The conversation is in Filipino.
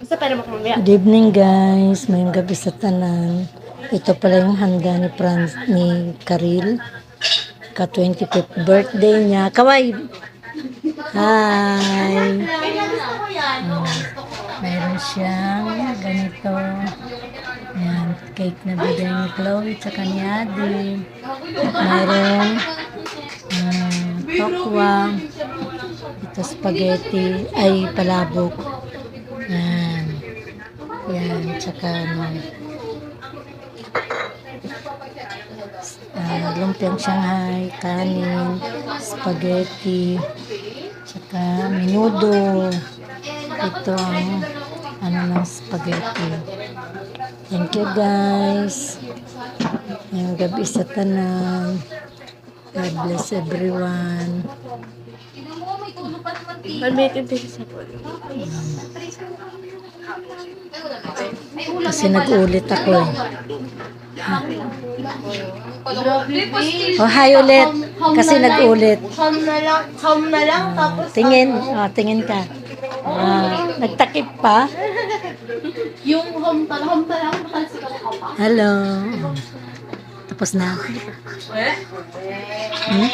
Basta pera mo kumamaya. Good evening guys, mayong gabi sa tanan. Ito pala yung handa ni Franz, ni Karil. Ka 25th birthday niya. Kaway! Hi! Mayroon siyang ganito. Ayan, cake na bigay ni Chloe tsaka ni Adi. Mayroon tokwa. Ito spaghetti. Ay, palabok. Ayan. Yan, tsaka lumpiang Shanghai, kanin, spaghetti, tsaka menudo. Ito ang ng spaghetti. Thank you guys. Yung gabi sa tanan. God bless everyone. Malmate yung tisis sa po. Kasi nag-ulit ako eh. Oh, hi ulit. Kasi nag-ulit. Ham na lang, tapos Tingin. Tingin ka. Nagtakip pa. yung ham talang, makalsigaw ka pa. Hello. Tapos na. Eh? Hmm?